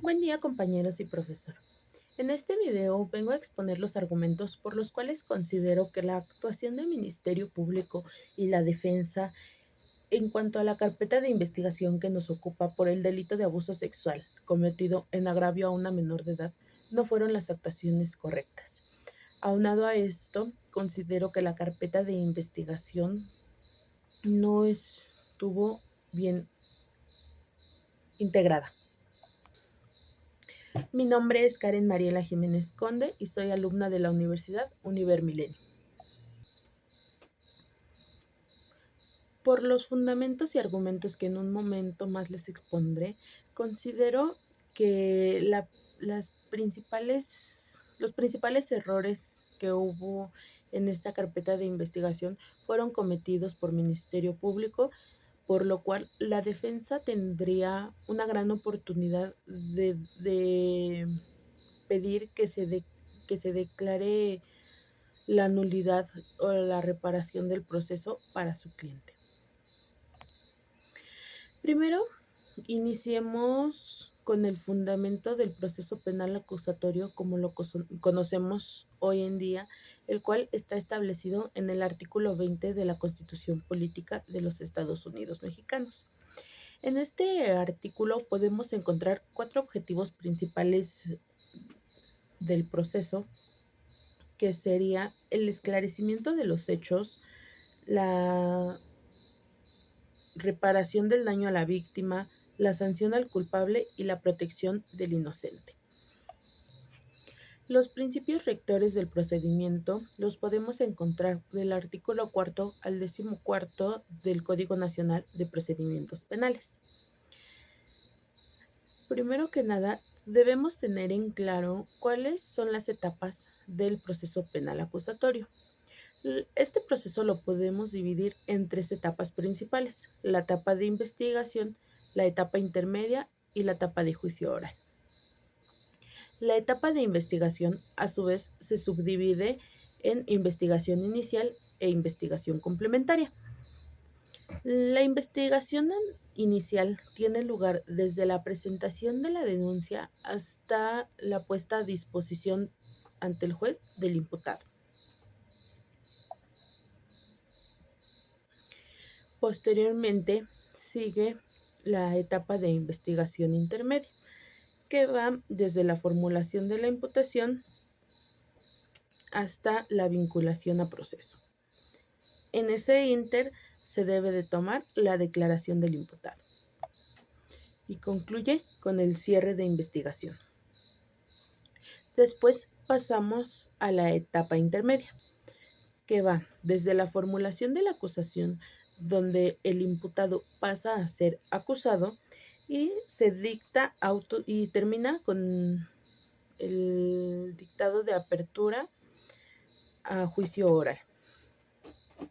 Buen día, compañeros y profesor. En este video vengo a exponer los argumentos por los cuales considero que la actuación del Ministerio Público y la defensa en cuanto a la carpeta de investigación que nos ocupa por el delito de abuso sexual cometido en agravio a una menor de edad no fueron las actuaciones correctas. Aunado a esto, considero que la carpeta de investigación no estuvo bien integrada. Mi nombre es Karen Mariela Jiménez Conde y soy alumna de la Universidad Univer Milenio. Por los fundamentos y argumentos que en un momento más les expondré, considero que los principales errores que hubo en esta carpeta de investigación fueron cometidos por Ministerio Público, por lo cual la defensa tendría una gran oportunidad de pedir que se declare la nulidad o la reparación del proceso para su cliente. Primero, iniciemos con el fundamento del proceso penal acusatorio como lo conocemos hoy en día, el cual está establecido en el artículo 20 de la Constitución Política de los Estados Unidos Mexicanos. En este artículo podemos encontrar 4 objetivos principales del proceso, que sería el esclarecimiento de los hechos, la reparación del daño a la víctima, la sanción al culpable y la protección del inocente. Los principios rectores del procedimiento los podemos encontrar del artículo 4 al 14 del Código Nacional de Procedimientos Penales. Primero que nada, debemos tener en claro cuáles son las etapas del proceso penal acusatorio. Este proceso lo podemos dividir en 3 etapas principales: la etapa de investigación, la etapa intermedia y la etapa de juicio oral. La etapa de investigación, a su vez, se subdivide en investigación inicial e investigación complementaria. La investigación inicial tiene lugar desde la presentación de la denuncia hasta la puesta a disposición ante el juez del imputado. Posteriormente sigue la etapa de investigación intermedia, que va desde la formulación de la imputación hasta la vinculación a proceso. En ese inter se debe de tomar la declaración del imputado y concluye con el cierre de investigación. Después pasamos a la etapa intermedia, que va desde la formulación de la acusación, donde el imputado pasa a ser acusado, y se dicta y termina con el dictado de apertura a juicio oral.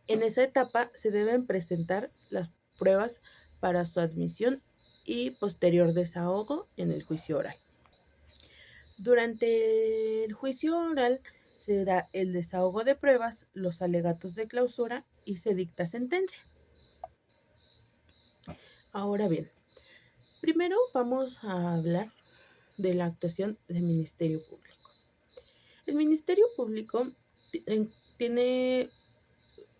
En esa etapa se deben presentar las pruebas para su admisión y posterior desahogo en el juicio oral. Durante el juicio oral se da el desahogo de pruebas, los alegatos de clausura y se dicta sentencia. Ahora bien, primero vamos a hablar de la actuación del Ministerio Público. El Ministerio Público tiene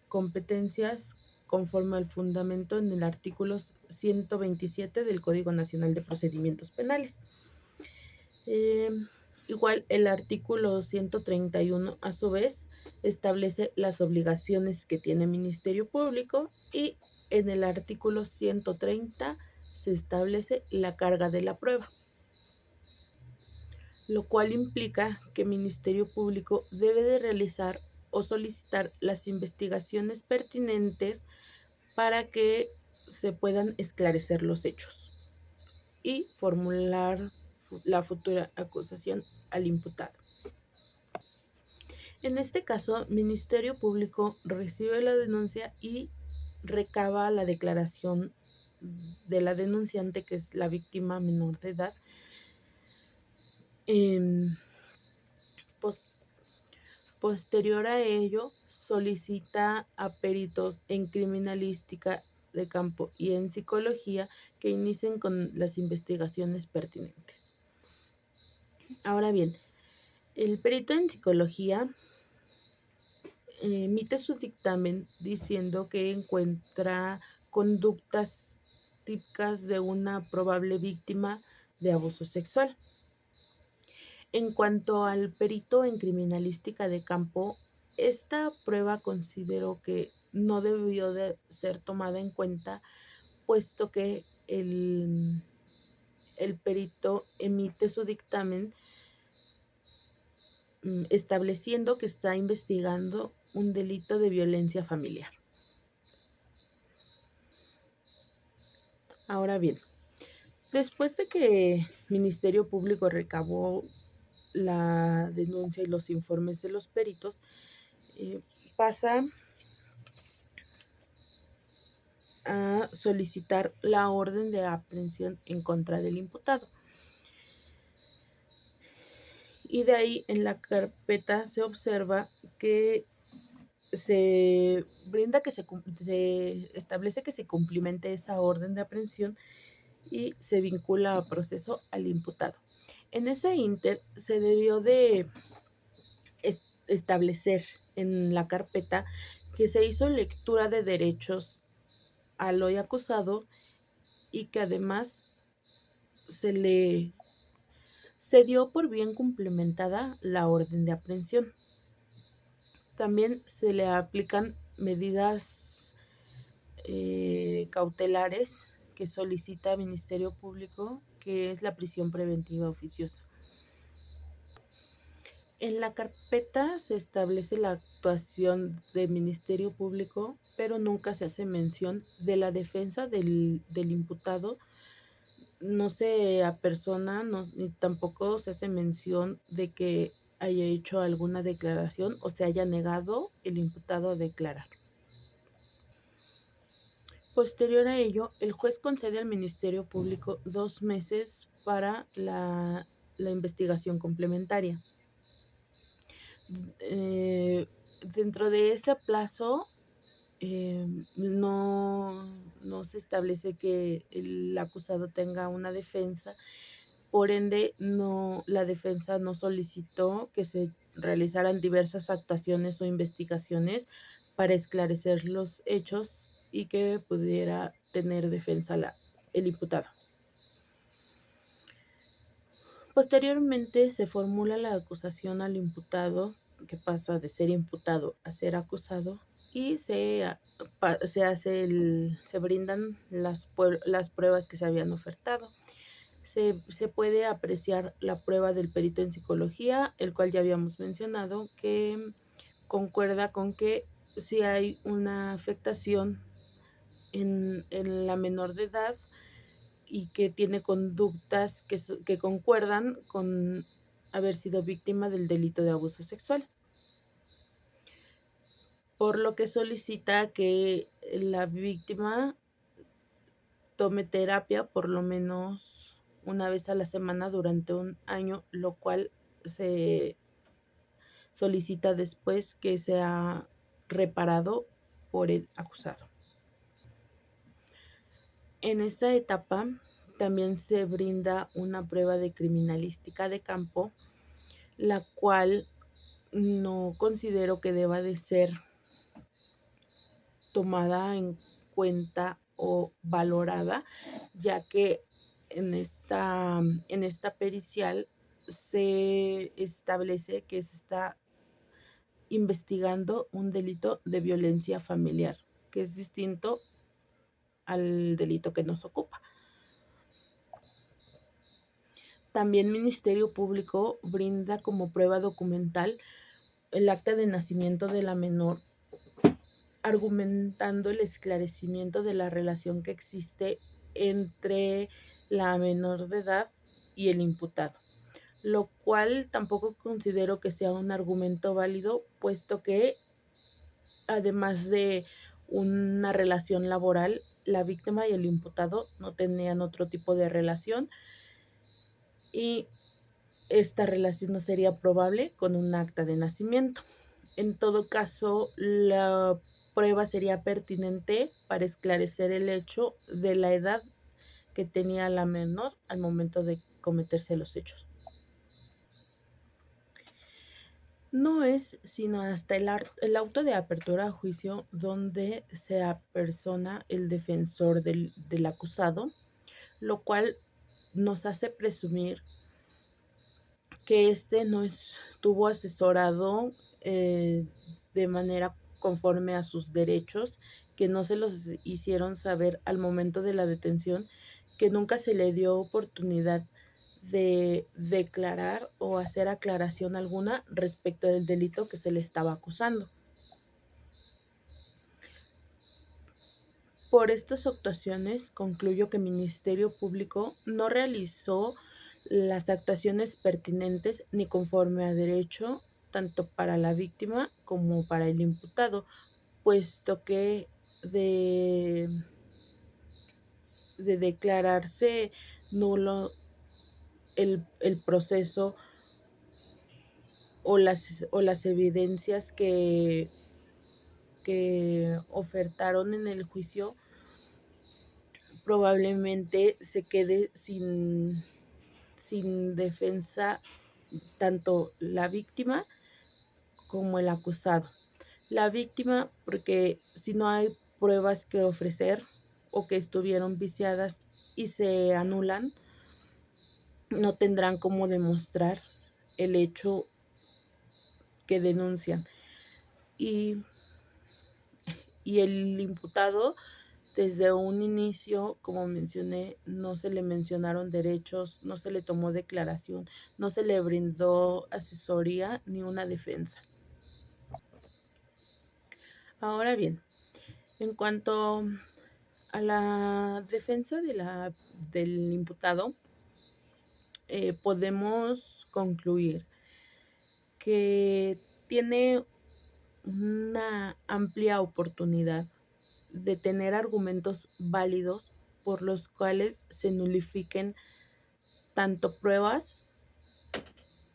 competencias conforme al fundamento en el artículo 127 del Código Nacional de Procedimientos Penales. Igual el artículo 131 a su vez establece las obligaciones que tiene el Ministerio Público, y en el artículo 130 se establece la carga de la prueba, lo cual implica que el Ministerio Público debe de realizar o solicitar las investigaciones pertinentes para que se puedan esclarecer los hechos y formular la futura acusación al imputado. En este caso, Ministerio Público recibe la denuncia y recaba la declaración de la denunciante, que es la víctima menor de edad. Posterior a ello, solicita a peritos en criminalística de campo y en psicología que inicien con las investigaciones pertinentes. Ahora bien, el perito en psicología emite su dictamen diciendo que encuentra conductas típicas de una probable víctima de abuso sexual. En cuanto al perito en criminalística de campo, esta prueba considero que no debió de ser tomada en cuenta, puesto que el perito emite su dictamen estableciendo que está investigando un delito de violencia familiar. Ahora bien, después de que Ministerio Público recabó la denuncia y los informes de los peritos, eh, pasa a solicitar la orden de aprehensión en contra del imputado. Y de ahí en la carpeta se observa que se brinda que se establece que se cumplimente esa orden de aprehensión y se vincula a proceso al imputado. En ese inter se debió de establecer en la carpeta que se hizo lectura de derechos al hoy acusado y que además se le se dio por bien cumplimentada la orden de aprehensión. También se le aplican medidas cautelares que solicita Ministerio Público, que es la prisión preventiva oficiosa. En la carpeta se establece la actuación del Ministerio Público, pero nunca se hace mención de la defensa del imputado. No se apersona, no, ni tampoco se hace mención de que haya hecho alguna declaración o se haya negado el imputado a declarar. Posterior a ello, el juez concede al Ministerio Público 2 meses para la investigación complementaria. Eh, Dentro de ese plazo, no se establece que el acusado tenga una defensa, por ende, la defensa no solicitó que se realizaran diversas actuaciones o investigaciones para esclarecer los hechos y que pudiera tener defensa el imputado. Posteriormente se formula la acusación al imputado, que pasa de ser imputado a ser acusado, y se brindan las pruebas que se habían ofertado. Se puede apreciar la prueba del perito en psicología, el cual ya habíamos mencionado, que concuerda con que si hay una afectación en la menor de edad y que tiene conductas que concuerdan con haber sido víctima del delito de abuso sexual, por lo que solicita que la víctima tome terapia por lo menos una vez a la semana durante un año, lo cual se solicita después que sea reparado por el acusado. En esta etapa también se brinda una prueba de criminalística de campo, la cual no considero que deba de ser tomada en cuenta o valorada, ya que en esta pericial se establece que se está investigando un delito de violencia familiar, que es distinto al delito que nos ocupa. También Ministerio Público brinda como prueba documental el acta de nacimiento de la menor, argumentando el esclarecimiento de la relación que existe entre la menor de edad y el imputado, lo cual tampoco considero que sea un argumento válido, puesto que además de una relación laboral, la víctima y el imputado no tenían otro tipo de relación y esta relación no sería probable con un acta de nacimiento. En todo caso, la prueba sería pertinente para esclarecer el hecho de la edad que tenía la menor al momento de cometerse los hechos. No es sino hasta el auto de apertura a juicio donde se apersona el defensor del acusado, lo cual nos hace presumir que éste no estuvo asesorado de manera conforme a sus derechos, que no se los hicieron saber al momento de la detención, que nunca se le dio oportunidad de declarar o hacer aclaración alguna respecto del delito que se le estaba acusando. Por estas actuaciones, concluyo que el Ministerio Público no realizó las actuaciones pertinentes ni conforme a derecho, tanto para la víctima como para el imputado, puesto que de, de declararse nulo el proceso o las evidencias que ofertaron en el juicio, probablemente se quede sin defensa tanto la víctima como el acusado. La víctima, porque si no hay pruebas que ofrecer o que estuvieron viciadas y se anulan, no tendrán cómo demostrar el hecho que denuncian. Y, y el imputado, desde un inicio, como mencioné, no se le mencionaron derechos, no se le tomó declaración, no se le brindó asesoría ni una defensa. Ahora bien, en cuanto a la defensa del imputado, podemos concluir que tiene una amplia oportunidad de tener argumentos válidos por los cuales se nulifiquen tanto pruebas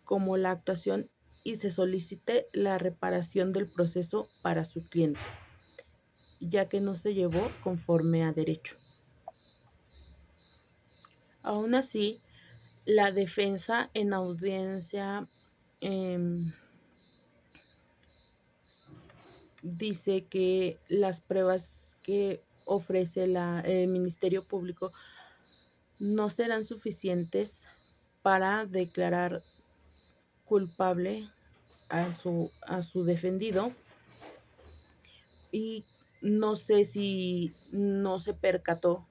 como la actuación y se solicite la reparación del proceso para su cliente, ya que no se llevó conforme a derecho. Aún así, la defensa en audiencia eh, dice que las pruebas que ofrece el Ministerio Público no serán suficientes para declarar culpable a su defendido, y no sé si no se percató,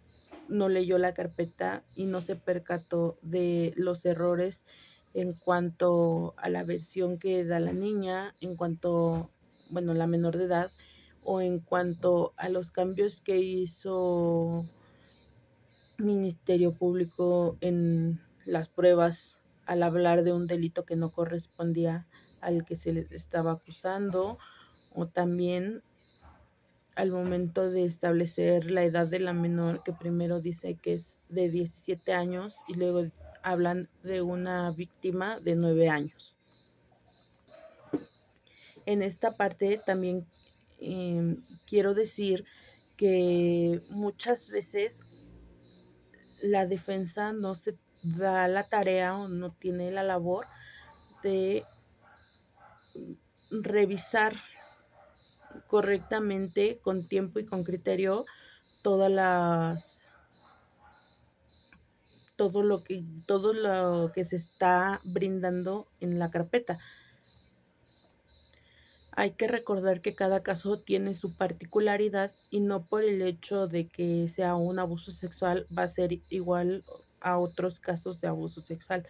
no leyó la carpeta y no se percató de los errores en cuanto a la versión que da la niña, en cuanto, bueno, la menor de edad, o en cuanto a los cambios que hizo Ministerio Público en las pruebas al hablar de un delito que no correspondía al que se le estaba acusando, o también al momento de establecer la edad de la menor, que primero dice que es de 17 años y luego hablan de una víctima de 9 años. En esta parte también quiero decir que muchas veces la defensa no se da la tarea o no tiene la labor de revisar correctamente, con tiempo y con criterio, todas las todo lo que se está brindando en la carpeta. Hay que recordar que cada caso tiene su particularidad y no por el hecho de que sea un abuso sexual va a ser igual a otros casos de abuso sexual,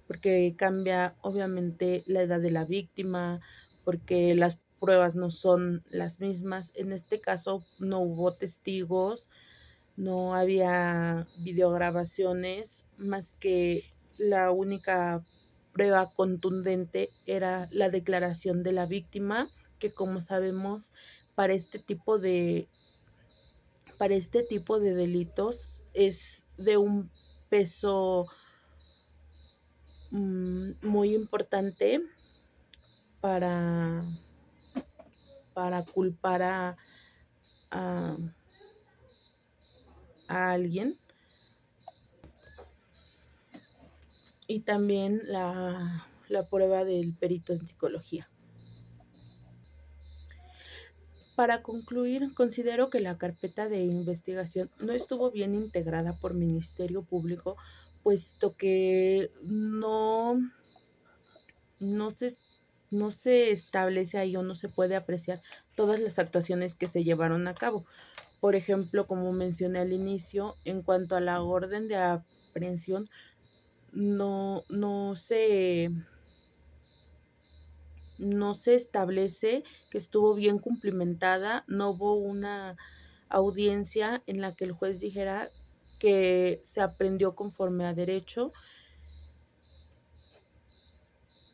porque cambia obviamente la edad de la víctima, porque las pruebas no son las mismas. En este caso no hubo testigos, no había videograbaciones, más que la única prueba contundente era la declaración de la víctima, que como sabemos, para este tipo de, para este tipo de delitos es de un peso muy importante para, para culpar a, a alguien. Y también la prueba del perito en psicología. Para concluir, considero que la carpeta de investigación no estuvo bien integrada por Ministerio Público, puesto que no se, no se establece ahí o no se puede apreciar todas las actuaciones que se llevaron a cabo. Por ejemplo, como mencioné al inicio, en cuanto a la orden de aprehensión, no, no se, no se establece que estuvo bien cumplimentada, no hubo una audiencia en la que el juez dijera que se aprendió conforme a derecho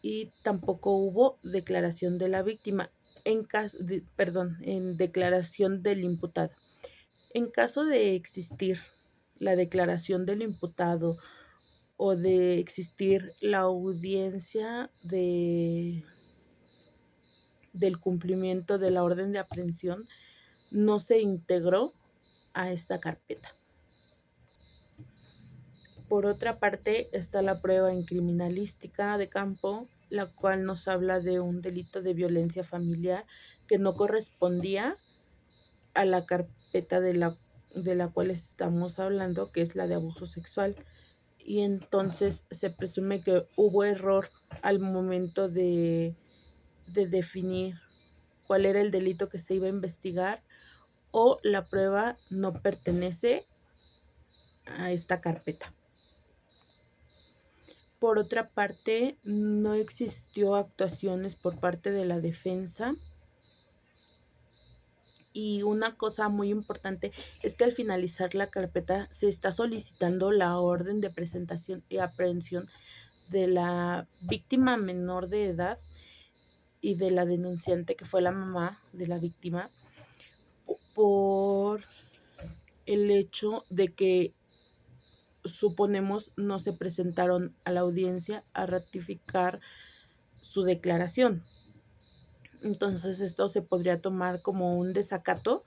y tampoco hubo declaración de la víctima en declaración del imputado. En caso de existir la declaración del imputado o de existir la audiencia del cumplimiento de la orden de aprehensión, no se integró a esta carpeta. Por otra parte, está la prueba en criminalística de campo, la cual nos habla de un delito de violencia familiar que no correspondía a la carpeta de la cual estamos hablando, que es la de abuso sexual. Y entonces se presume que hubo error al momento de definir cuál era el delito que se iba a investigar o la prueba no pertenece a esta carpeta. Por otra parte, no existió actuaciones por parte de la defensa. Y una cosa muy importante es que al finalizar la carpeta se está solicitando la orden de presentación y aprehensión de la víctima menor de edad y de la denunciante, que fue la mamá de la víctima, por el hecho de que suponemos no se presentaron a la audiencia a ratificar su declaración. Entonces esto se podría tomar como un desacato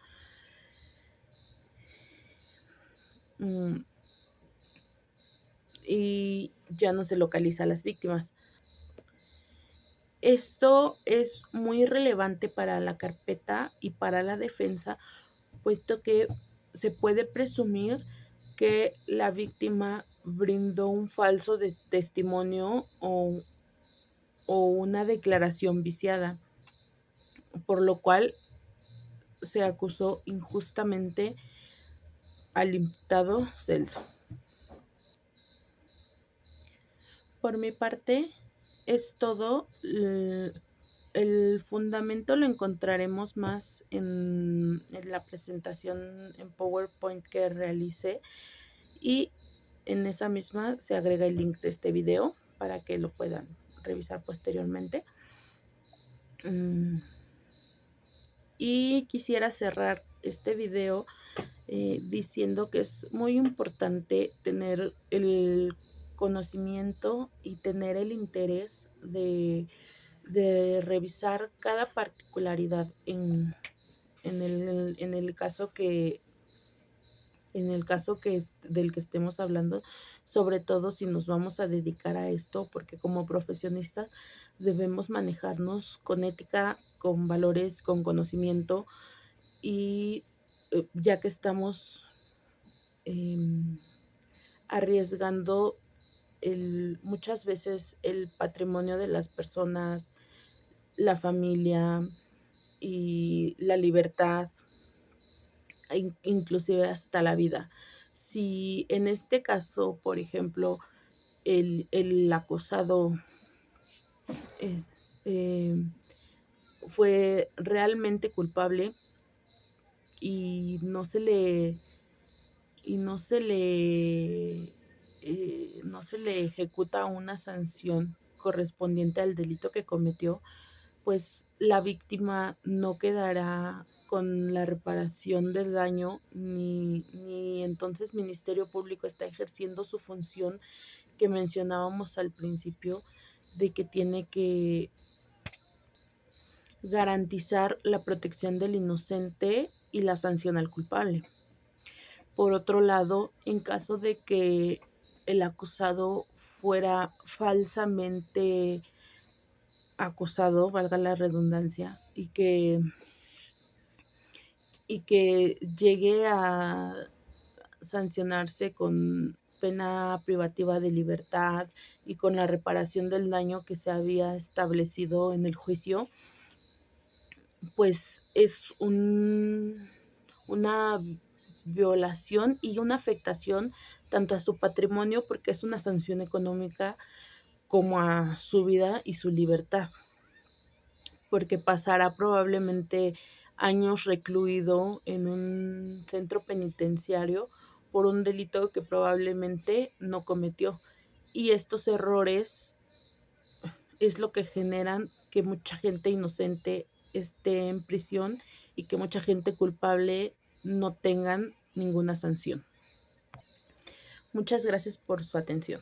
y ya no se localiza a las víctimas. Esto es muy relevante para la carpeta y para la defensa, puesto que se puede presumir que la víctima brindó un falso testimonio o una declaración viciada, por lo cual se acusó injustamente al imputado Celso. Por mi parte, es todo. El fundamento lo encontraremos más en la presentación en PowerPoint que realicé y en esa misma se agrega el link de este video para que lo puedan revisar posteriormente. Y quisiera cerrar este video diciendo que es muy importante tener el conocimiento y tener el interés de revisar cada particularidad en el caso del que estemos hablando, sobre todo si nos vamos a dedicar a esto, porque como profesionistas debemos manejarnos con ética, con valores, con conocimiento y ya que estamos em, arriesgando muchas veces el patrimonio de las personas, la familia y la libertad, inclusive hasta la vida. Si en este caso, por ejemplo, el acosado eh, fue realmente culpable y no se le ejecuta una sanción correspondiente al delito que cometió, pues la víctima no quedará con la reparación del daño, ni entonces Ministerio Público está ejerciendo su función que mencionábamos al principio, de que tiene que garantizar la protección del inocente y la sanción al culpable. Por otro lado, en caso de que el acusado fuera falsamente acusado, valga la redundancia, y que y que llegue a sancionarse con pena privativa de libertad y con la reparación del daño que se había establecido en el juicio, pues es una violación y una afectación tanto a su patrimonio, porque es una sanción económica, como a su vida y su libertad, porque pasará probablemente años recluido en un centro penitenciario por un delito que probablemente no cometió. Y estos errores es lo que generan que mucha gente inocente esté en prisión y que mucha gente culpable no tengan ninguna sanción. Muchas gracias por su atención.